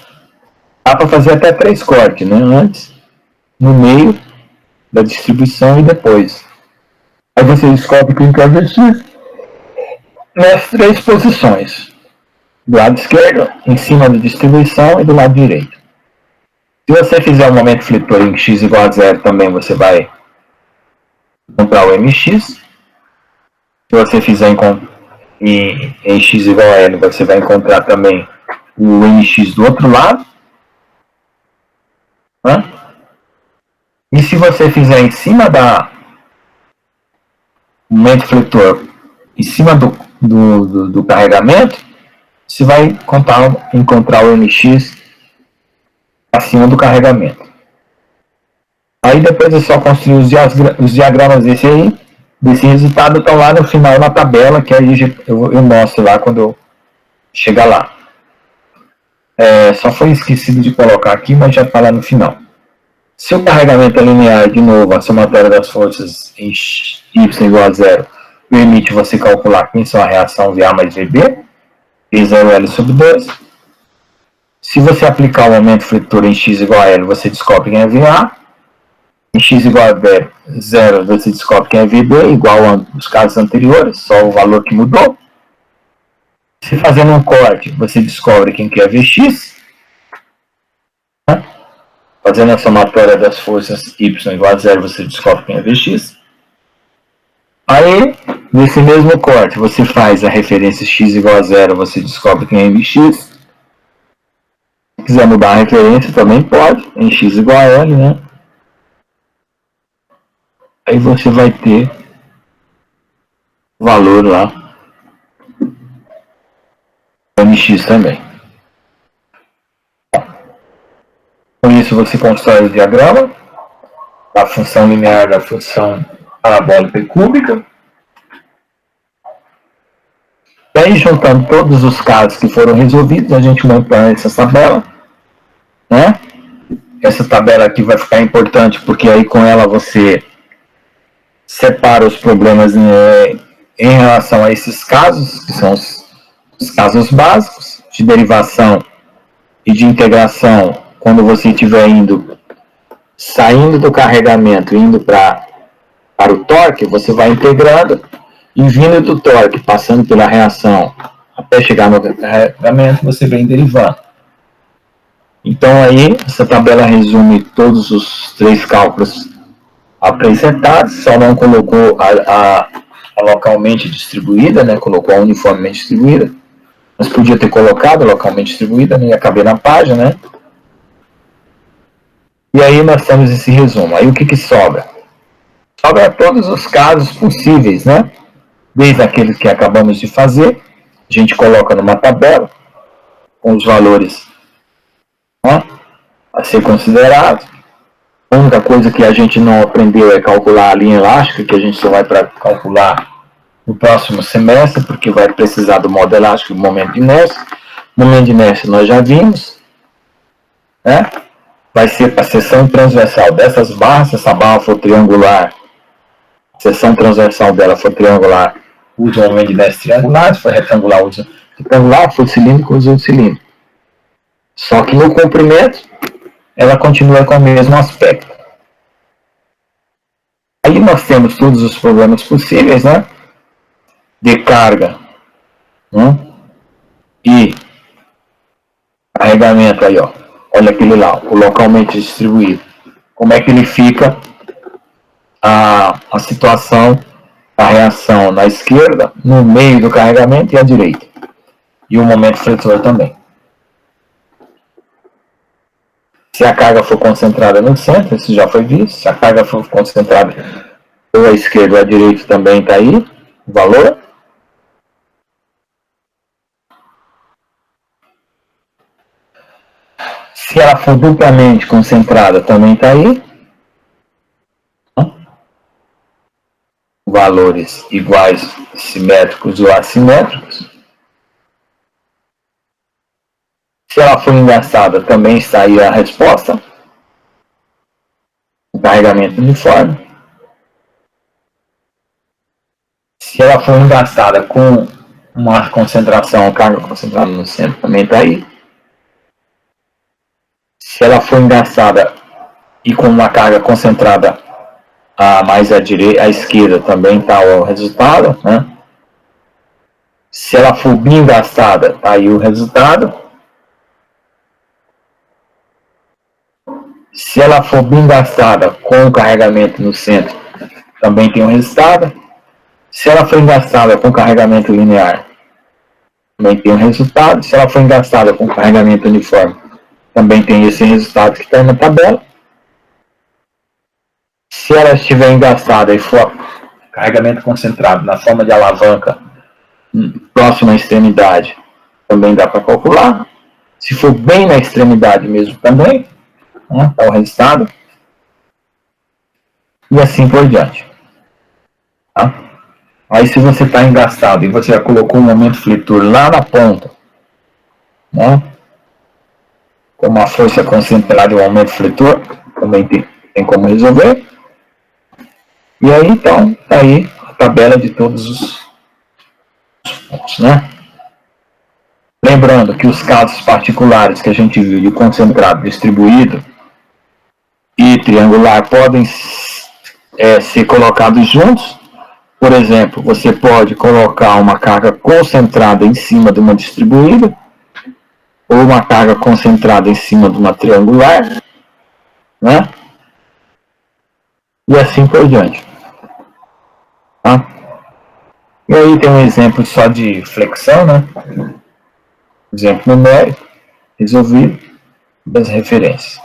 Dá para fazer até 3 cortes, né? Antes, no meio da distribuição e depois. Aí você descobre quem que é o Vx nas 3 posições. Do lado esquerdo, em cima da distribuição e do lado direito. Se você fizer o momento flitor em x igual a 0 também, você vai encontrar o Mx. Se você fizer em x igual a L, você vai encontrar também o Mx do outro lado. Né? E se você fizer em cima da momento flitor, em cima do carregamento, você vai encontrar o Mx acima do carregamento. Aí depois é só construir os diagramas desse resultado, estão lá no final na tabela, que aí eu mostro lá quando eu chegar lá. Só foi esquecido de colocar aqui, mas já está lá no final. Se o carregamento é linear, de novo, a somatória das forças em y igual a 0 permite você calcular quem são a reação VA mais VB, P0L sobre 2. Se você aplicar o momento flitor em x igual a L, você descobre quem é VA. Em x igual a 0, você descobre quem é VB, igual aos casos anteriores, só o valor que mudou. Se fazendo um corte, você descobre quem que é Vx. Fazendo a somatória das forças y igual a 0, você descobre quem é Vx. Aí, nesse mesmo corte, você faz a referência x igual a 0, você descobre quem é Vx. Se quiser mudar a referência, também pode, em x igual a L, né? Aí você vai ter o valor lá, Mx também. Com isso você constrói o diagrama da função linear da função parabólica e cúbica. E aí, juntando todos os casos que foram resolvidos, a gente monta essa tabela, né? Essa tabela aqui vai ficar importante porque aí com ela você separa os problemas em relação a esses casos, que são os casos básicos de derivação e de integração. Quando você estiver saindo do carregamento, indo para o torque, você vai integrando e vindo do torque, passando pela reação até chegar no carregamento, você vem derivando. Então aí, essa tabela resume todos os 3 cálculos apresentados, só não colocou a localmente distribuída, né? Colocou a uniformemente distribuída, mas podia ter colocado localmente distribuída, não ia caber na página, né? E aí nós temos esse resumo. Aí o que sobra? Sobra todos os casos possíveis, né? Desde aqueles que acabamos de fazer, a gente coloca numa tabela com os valores, né, a ser considerados. A única coisa que a gente não aprendeu é calcular a linha elástica, que a gente só vai para calcular no próximo semestre, porque vai precisar do modo elástico e do momento de inércia. O momento de inércia nós já vimos, né? Vai ser para a seção transversal dessas barras. Se essa barra for triangular, a seção transversal dela for triangular, usa o momento de inércia triangular. Se for retangular, usa retangular. Se for cilíndrico, usa o cilíndrico. Só que no comprimento, ela continua com o mesmo aspecto. Aí nós temos todos os problemas possíveis, né? De carga, né? E carregamento aí, ó. Olha aquele lá, o localmente distribuído. Como é que ele fica a situação da reação na esquerda, no meio do carregamento e à direita. E o momento fletor também. Se a carga for concentrada no centro, isso já foi visto. Se a carga for concentrada ou à esquerda ou à direita, também está aí o valor. Se ela for duplamente concentrada, também está aí. Valores iguais, simétricos ou assimétricos. Se ela for engaçada, também está aí a resposta. O carregamento uniforme. Se ela for engaçada com uma concentração, carga concentrada no centro, também está aí. Se ela for engaçada e com uma carga concentrada mais à direita, à esquerda, também está o resultado, né? Se ela for bem engaçada, está aí o resultado. Se ela for bem engaçada com o carregamento no centro, também tem o resultado. Se ela for engaçada com carregamento linear, também tem o resultado. Se ela for engaçada com carregamento uniforme, também tem esse resultado que está na tabela. Se ela estiver engaçada e for carregamento concentrado na forma de alavanca próxima à extremidade, também dá para calcular. Se for bem na extremidade mesmo, também está o resultado. E assim por diante. Tá? Aí se você está engaçado e você já colocou o momento fletor lá na ponta, né? Com uma força concentrada e um momento fletor, também tem como resolver. E aí, então, tá aí a tabela de todos os pontos, né? Lembrando que os casos particulares que a gente viu de concentrado, distribuído e triangular podem ser colocados juntos. Por exemplo, você pode colocar uma carga concentrada em cima de uma distribuída ou uma carga concentrada em cima de uma triangular, né? E assim por diante. Tá? E aí tem um exemplo só de flexão, né? Exemplo numérico, resolvido, das referências.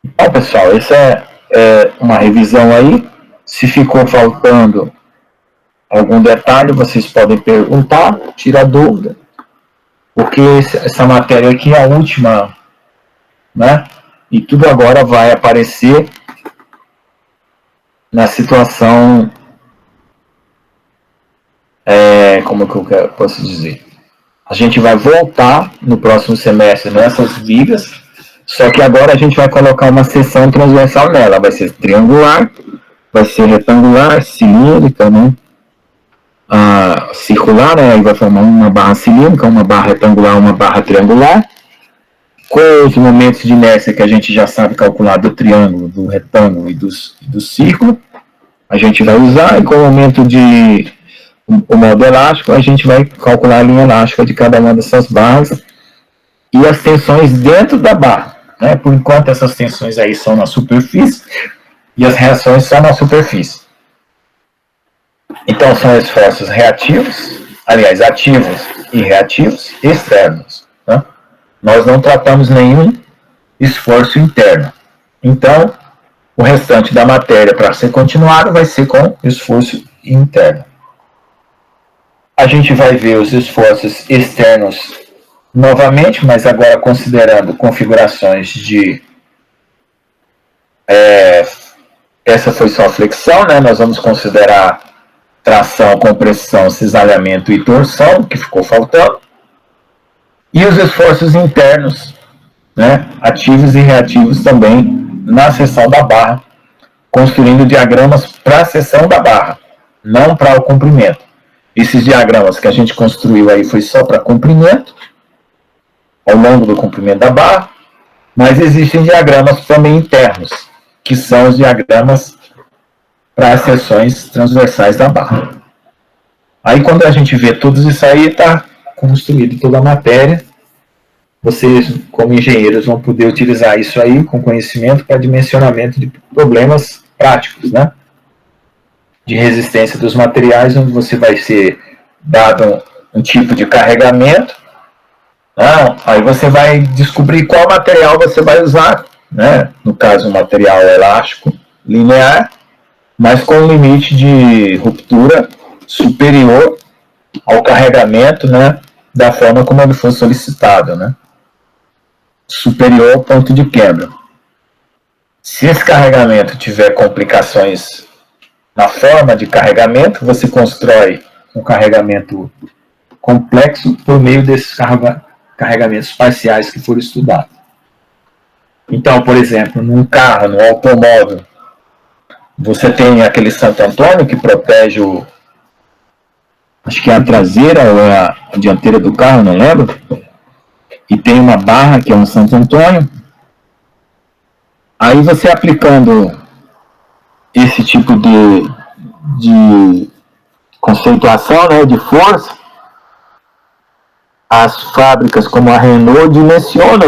Então, pessoal, essa é uma revisão aí. Se ficou faltando algum detalhe, vocês podem perguntar, tirar dúvida, porque essa matéria aqui é a última, né? E tudo agora vai aparecer na situação, como que eu posso dizer? A gente vai voltar no próximo semestre nessas vigas, só que agora a gente vai colocar uma seção transversal nela. Vai ser triangular, vai ser retangular, cilíndrica, né? Circular, né? Aí vai formar uma barra cilíndrica, uma barra retangular, uma barra triangular. Com os momentos de inércia que a gente já sabe calcular do triângulo, do retângulo e do círculo, a gente vai usar, e com o momento de o modo elástico, a gente vai calcular a linha elástica de cada uma dessas barras e as tensões dentro da barra, né? Por enquanto essas tensões aí são na superfície e as reações são na superfície. Então são esforços reativos, aliás, ativos e reativos externos, né? Nós não tratamos nenhum esforço interno. Então, o restante da matéria para ser continuado vai ser com esforço interno. A gente vai ver os esforços externos novamente, mas agora considerando configurações de... essa foi só flexão, né? Nós vamos considerar tração, compressão, cisalhamento e torção, que ficou faltando. E os esforços internos, né? Ativos e reativos também na seção da barra, construindo diagramas para a seção da barra, não para o comprimento. Esses diagramas que a gente construiu aí foi só para comprimento, ao longo do comprimento da barra, mas existem diagramas também internos, que são os diagramas para as seções transversais da barra. Aí quando a gente vê tudo isso aí, está construído toda a matéria. Vocês, como engenheiros, vão poder utilizar isso aí com conhecimento para dimensionamento de problemas práticos, né? De resistência dos materiais, onde você vai ser dado um tipo de carregamento. Não, aí você vai descobrir qual material você vai usar, né? No caso, um material elástico linear, mas com um limite de ruptura superior ao carregamento, né? Da forma como ele foi solicitado, né? Superior ao ponto de quebra. Se esse carregamento tiver complicações na forma de carregamento, você constrói um carregamento complexo por meio desses carregamentos parciais que foram estudados. Então, por exemplo, num carro, num automóvel, você tem aquele Santo Antônio que protege acho que é a traseira ou a dianteira do carro, não lembro. E tem uma barra que é um Santo Antônio. Aí você aplicando esse tipo de conceituação, né, de força, as fábricas como a Renault dimensionam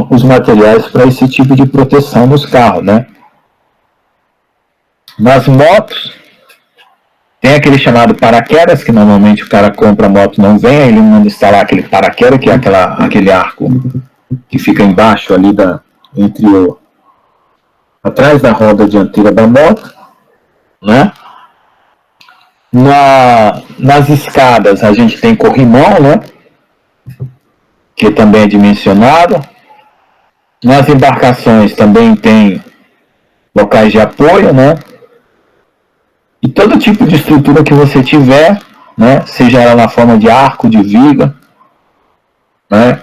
os materiais para esse tipo de proteção nos carros, né? Nas motos, tem aquele chamado paraquedas, que normalmente o cara compra a moto, não vem, ele manda instalar aquele paraquedas, que é aquele arco que fica embaixo ali atrás da roda dianteira da moto, né? Nas escadas a gente tem corrimão, né? Que também é dimensionado. Nas embarcações também tem locais de apoio, né? E todo tipo de estrutura que você tiver, né? Seja ela na forma de arco, de viga, né?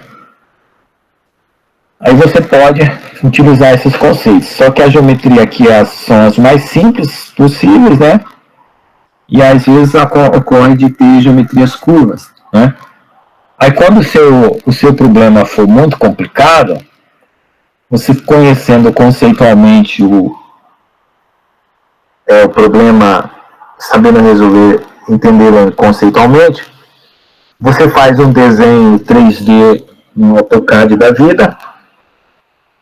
Aí você pode utilizar esses conceitos. Só que a geometria aqui são as mais simples possíveis, né? E às vezes ocorre de ter geometrias curvas, né? Aí quando o seu problema for muito complicado, você conhecendo conceitualmente o problema, sabendo resolver, entendendo conceitualmente, você faz um desenho 3D no AutoCAD da vida,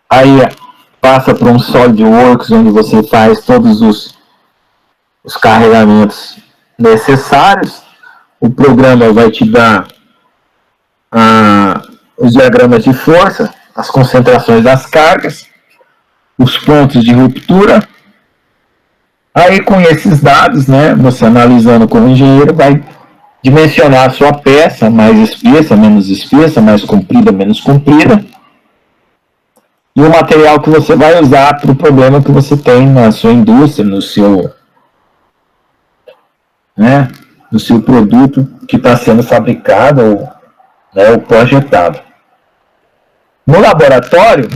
aí passa para um SolidWorks, onde você faz todos os carregamentos necessários. O programa vai te dar os diagramas de força, as concentrações das cargas, os pontos de ruptura. Aí com esses dados, né, você analisando como engenheiro, vai dimensionar a sua peça, mais espessa, menos espessa, mais comprida, menos comprida, e o material que você vai usar para o problema que você tem na sua indústria, no seu produto que está sendo fabricado, né, ou projetado. No laboratório,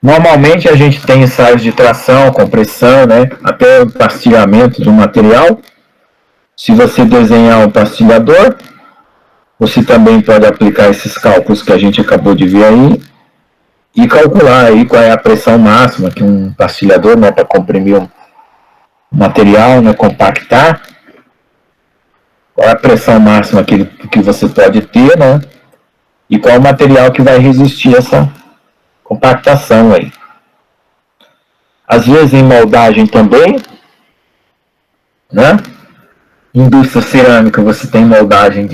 normalmente a gente tem ensaios de tração, compressão, né, até o pastilhamento do material. Se você desenhar um pastilhador, você também pode aplicar esses cálculos que a gente acabou de ver aí e calcular aí qual é a pressão máxima que um pastilhador, né, para comprimir um material, né, compactar, qual é a pressão máxima que você pode ter, né, e qual é o material que vai resistir a essa compactação aí. Às vezes em moldagem também, né? Indústria cerâmica, você tem moldagem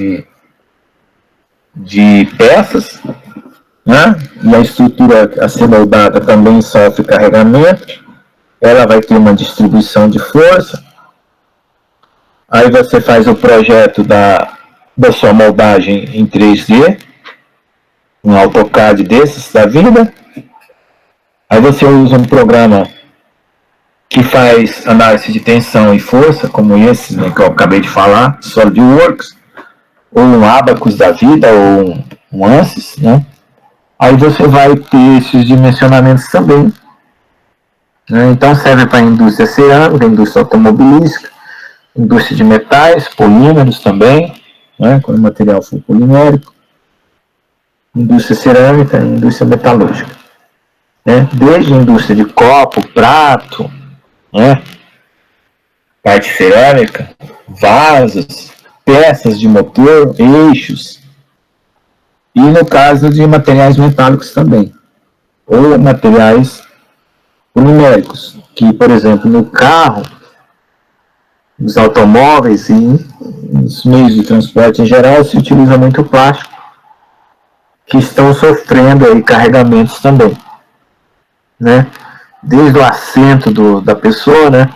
de peças, né? E a estrutura a ser moldada também sofre carregamento, ela vai ter uma distribuição de força. Aí você faz o projeto da sua moldagem em 3D, um AutoCAD desses da vida. Aí você usa um programa que faz análise de tensão e força, como esse, né, que eu acabei de falar, SolidWorks, ou um Abacus da vida, ou um ANSYS, né? Aí você vai ter esses dimensionamentos também, né? Então serve para a indústria cerâmica, indústria automobilística, indústria de metais, polímeros também, né, quando o material for polimérico, indústria cerâmica e indústria metalúrgica, né? Desde a indústria de copo, prato, né, parte cerâmica, vasos, peças de motor, eixos, e no caso de materiais metálicos também, ou materiais poliméricos, que, por exemplo, no carro, nos automóveis e nos meios de transporte em geral, se utiliza muito plástico, que estão sofrendo aí carregamentos também, né? Desde o assento da pessoa, né?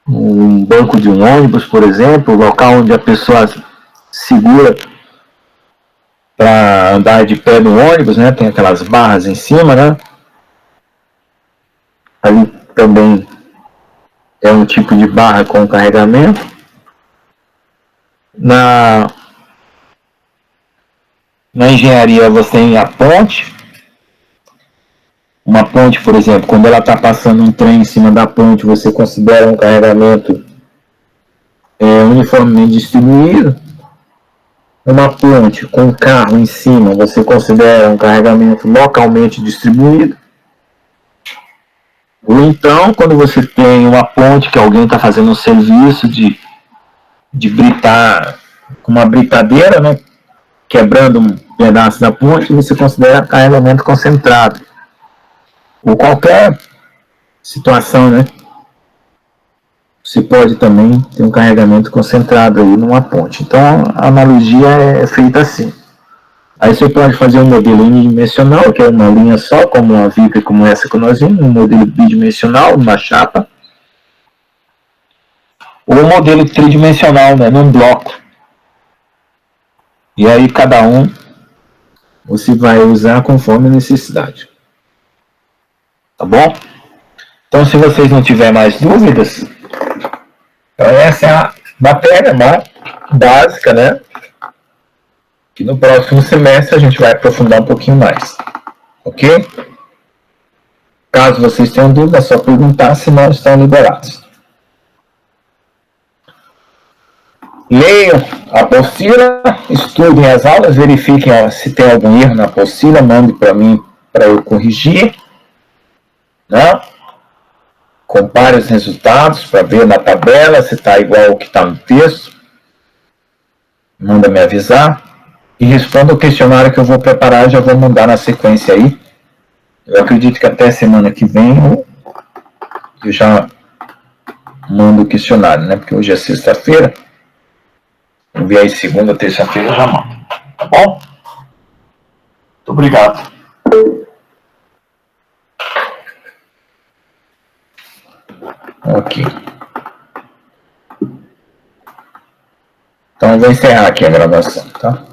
Um banco de um ônibus, por exemplo, o local onde a pessoa segura para andar de pé no ônibus, né? Tem aquelas barras em cima, né? Ali também é um tipo de barra com carregamento. Na engenharia você tem a ponte. Uma ponte, por exemplo, quando ela está passando um trem em cima da ponte, você considera um carregamento uniformemente distribuído. Uma ponte com um carro em cima, você considera um carregamento localmente distribuído. Ou então, quando você tem uma ponte que alguém está fazendo um serviço de britar com uma britadeira, né, quebrando um pedaço da ponte, você considera carregamento concentrado. Ou qualquer situação, né? Você pode também ter um carregamento concentrado aí numa ponte. Então, a analogia é feita assim. Aí você pode fazer um modelo unidimensional, que é uma linha só, como uma viga como essa que nós vimos, um modelo bidimensional, uma chapa, ou um modelo tridimensional, né, num bloco. E aí cada um você vai usar conforme a necessidade. Tá bom? Então, se vocês não tiverem mais dúvidas, então essa é a matéria básica, né? Que no próximo semestre a gente vai aprofundar um pouquinho mais. Ok? Caso vocês tenham dúvida, é só perguntar, senão estão liberados. Leiam a apostila, estudem as aulas, verifiquem se tem algum erro na apostila, mande para mim para eu corrigir. Né? Compare os resultados para ver na tabela se está igual ao que está no texto. Manda me avisar. E responda o questionário que eu vou preparar, já vou mandar na sequência aí. Eu acredito que até semana que vem eu já mando o questionário, né? Porque hoje é sexta-feira. Eu vi aí segunda, terça-feira eu já mando. Tá bom? Muito obrigado. Ok. Então eu vou encerrar aqui a gravação, tá?